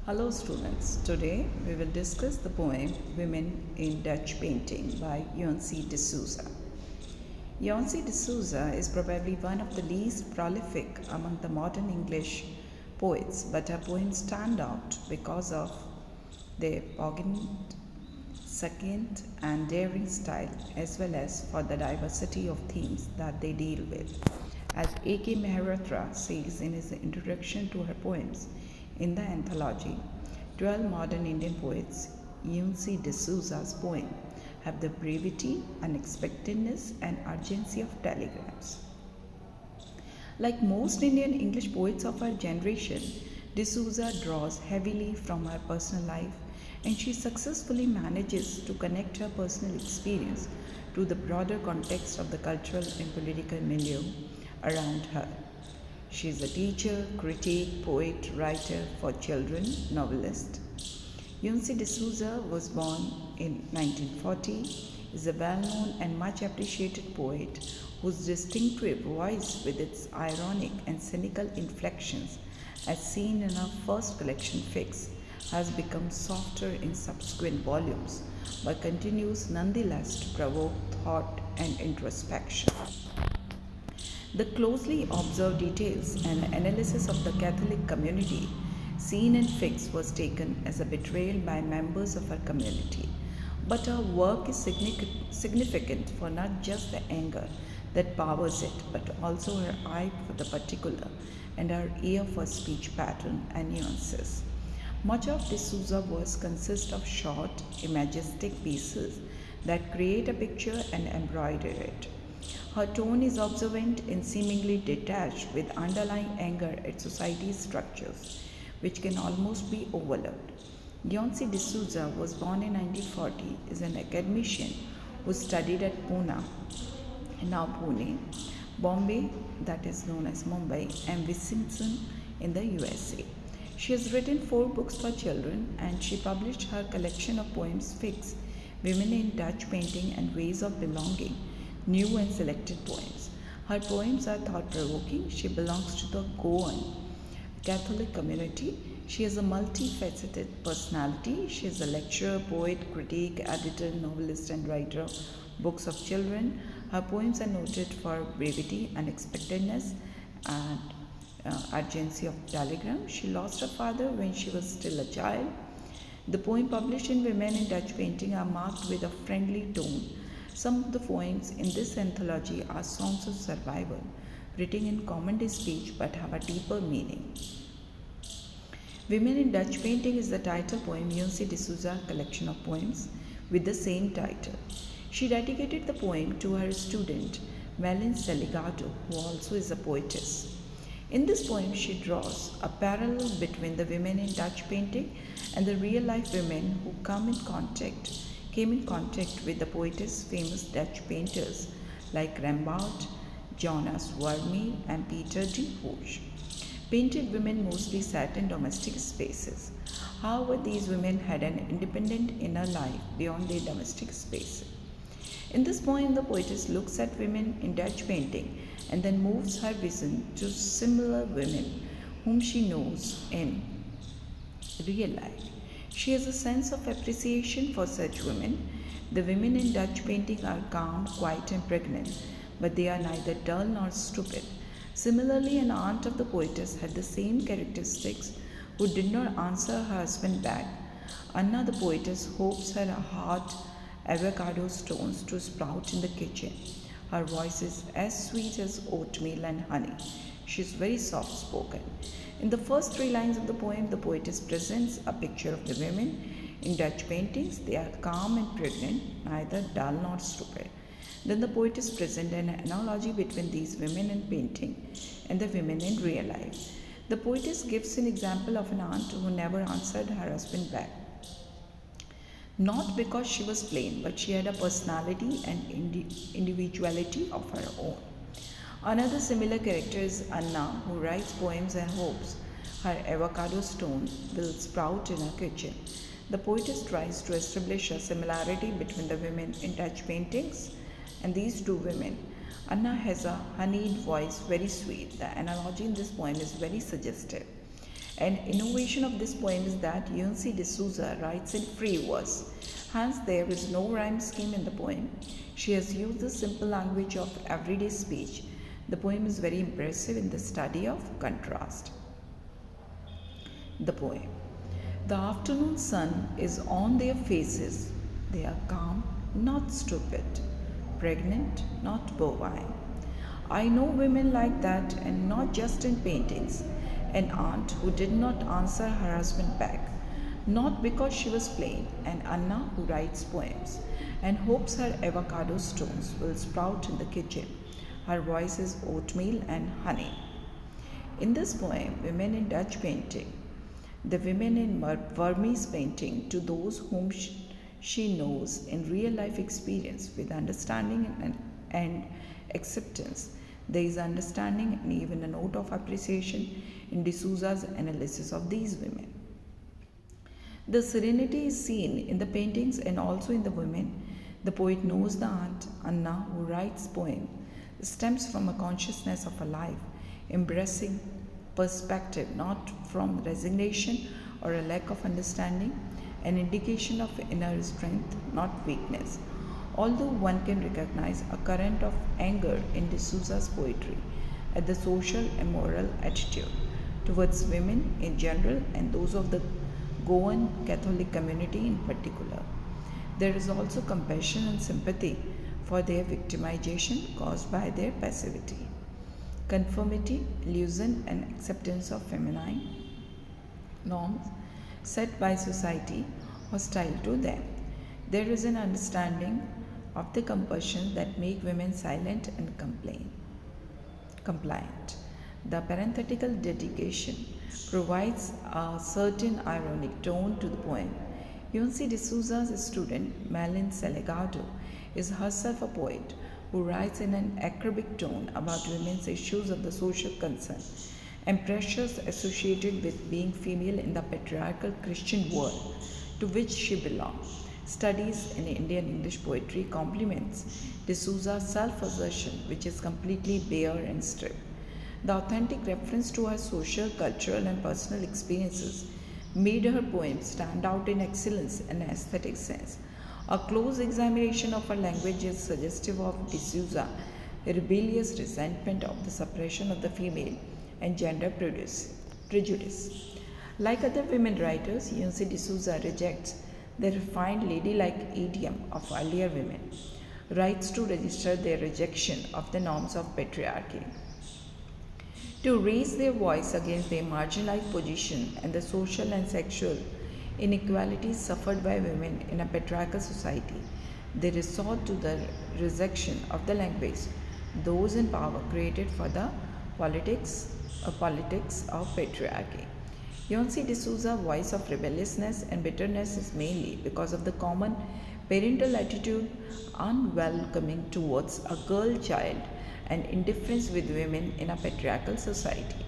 Hello students, today we will discuss the poem Women in Dutch Painting by Eunice de Souza. Eunice de Souza is probably one of the least prolific among the modern English poets, but her poems stand out because of their poignant, succinct and daring style as well as for the diversity of themes that they deal with. As A.K. Mehrotra says in his introduction to her poems in the anthology, 12 modern Indian poets, Eunice de Souza's poems have the brevity, unexpectedness, and urgency of telegrams. Like most Indian English poets of her generation, de Souza draws heavily from her personal life and she successfully manages to connect her personal experience to the broader context of the cultural and political milieu around her. She is a teacher, critic, poet, writer for children, novelist. Eunice de Souza was born in 1940, is a well-known and much appreciated poet whose distinctive voice with its ironic and cynical inflections as seen in her first collection Fix has become softer in subsequent volumes but continues nonetheless to provoke thought and introspection. The closely observed details and analysis of the Catholic community seen in Fix was taken as a betrayal by members of her community. But her work is significant for not just the anger that powers it, but also her eye for the particular and her ear for speech pattern and nuances. Much of de Souza's works consist of short, imagistic pieces that create a picture and embroider it. Her tone is observant and seemingly detached with underlying anger at society's structures, which can almost be overlooked. Eunice de Souza was born in 1940, is an academician who studied at Pune, Bombay, that is known as Mumbai, and Wisconsin in the USA. She has written 4 books for children and she published her collection of poems Fix, Women in Dutch Painting and Ways of Belonging, new and selected poems. Her poems are thought-provoking. She belongs to the Goan Catholic community. She has a multifaceted personality. She is a lecturer, poet, critic, editor, novelist, and writer of books of children. Her poems are noted for brevity, unexpectedness, and urgency of telegram. She lost her father when she was still a child. The poems published in Women in Dutch Painting are marked with a friendly tone. Some of the poems in this anthology are songs of survival, written in common day speech but have a deeper meaning. Women in Dutch Painting is the title poem Eunice de Souza's collection of poems with the same title. She dedicated the poem to her student, Melin Seligato, who also is a poetess. In this poem, she draws a parallel between the women in Dutch painting and the real-life women who came in contact with the poetess' famous Dutch painters like Rembrandt, Jonas Vermeer, and Peter de Hooch. Painted women mostly sat in domestic spaces. However, these women had an independent inner life beyond their domestic spaces. In this poem, the poetess looks at women in Dutch painting and then moves her vision to similar women whom she knows in real life. She has a sense of appreciation for such women. The women in Dutch painting are calm, quiet, and pregnant, but they are neither dull nor stupid. Similarly, an aunt of the poetess had the same characteristics who did not answer her husband back. Anna, the poetess, hopes her hard avocado stones to sprout in the kitchen. Her voice is as sweet as oatmeal and honey. She is very soft spoken. In the first 3 lines of the poem, the poetess presents a picture of the women in Dutch paintings. They are calm and pregnant, neither dull nor stupid. Then the poetess presents an analogy between these women in painting and the women in real life. The poetess gives an example of an aunt who never answered her husband back. Not because she was plain, but she had a personality and individuality of her own. Another similar character is Anna, who writes poems and hopes her avocado stone will sprout in her kitchen. The poetess tries to establish a similarity between the women in Dutch paintings and these 2 women. Anna has a honeyed voice, very sweet. The analogy in this poem is very suggestive. An innovation of this poem is that Eunice de Souza writes in free verse. Hence, there is no rhyme scheme in the poem. She has used the simple language of everyday speech. The poem is very impressive in the study of contrast. The poem. The afternoon sun is on their faces. They are calm, not stupid, pregnant, not bovine. I know women like that, and not just in paintings. An aunt who did not answer her husband back, not because she was plain, and Anna who writes poems and hopes her avocado stones will sprout in the kitchen. Her voice is oatmeal and honey. In this poem, women in Dutch painting, the women in Burmese painting, to those whom she knows in real life experience with understanding and acceptance. There is understanding and even a note of appreciation in de Souza's analysis of these women. The serenity is seen in the paintings and also in the women. The poet knows the aunt, Anna, who writes poem, stems from a consciousness of a life, embracing perspective, not from resignation or a lack of understanding, an indication of inner strength, not weakness. Although one can recognize a current of anger in de Souza's poetry at the social and moral attitude towards women in general and those of the Goan Catholic community in particular. There is also compassion and sympathy for their victimization caused by their passivity, conformity, illusion, and acceptance of feminine norms set by society hostile to them. There is an understanding of the compulsions that make women silent and compliant. The parenthetical dedication provides a certain ironic tone to the poem. Eunice de Souza's student, Malin Selegado, is herself a poet who writes in an acerbic tone about women's issues of the social concern and pressures associated with being female in the patriarchal Christian world to which she belongs. Studies in Indian English poetry complements de Souza's self-assertion, which is completely bare and stripped. The authentic reference to her social, cultural, and personal experiences made her poems stand out in excellence and aesthetic sense. A close examination of her language is suggestive of de Souza's rebellious resentment of the suppression of the female and gender prejudice. Like other women writers, Eunice de Souza rejects the refined ladylike idiom of earlier women, writes to register their rejection of the norms of patriarchy, to raise their voice against their marginalized position and the social and sexual inequalities suffered by women in a patriarchal society. They resort to the rejection of the language those in power created for the politics of patriarchy. Eunice de Souza's voice of rebelliousness and bitterness is mainly because of the common parental attitude unwelcoming towards a girl child and indifference with women in a patriarchal society.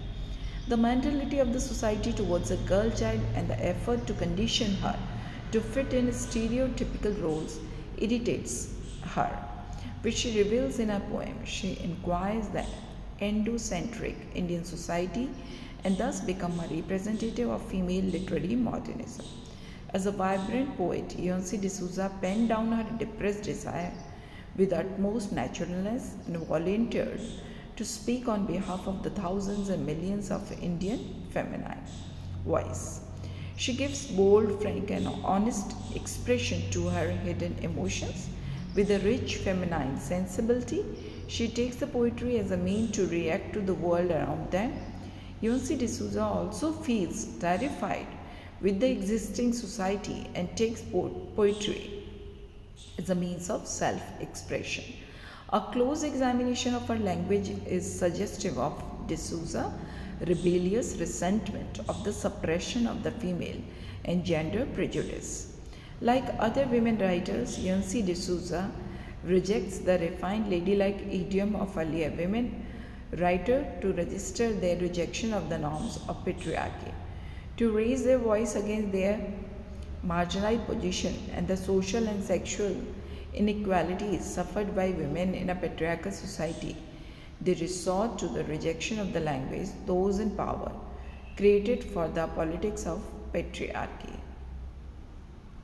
The mentality of the society towards a girl child and the effort to condition her to fit in stereotypical roles irritates her, which she reveals in her poem. She inquires the endocentric Indian society and thus become a representative of female literary modernism. As a vibrant poet, Eunice de Souza penned down her depressed desire with utmost naturalness and volunteered to speak on behalf of the thousands and millions of Indian feminine voice. She gives bold, frank, and honest expression to her hidden emotions. With a rich feminine sensibility, she takes the poetry as a means to react to the world around them. Eunice de Souza also feels terrified with the existing society and takes poetry as a means of self-expression. A close examination of her language is suggestive of de Souza's rebellious resentment of the suppression of the female and gender prejudice. Like other women writers, Eunice de Souza rejects the refined ladylike idiom of earlier women writers to register their rejection of the norms of patriarchy, to raise their voice against their marginalized position and the social and sexual inequalities suffered by women in a patriarchal society. They resort to the rejection of the language those in power created for the politics of patriarchy.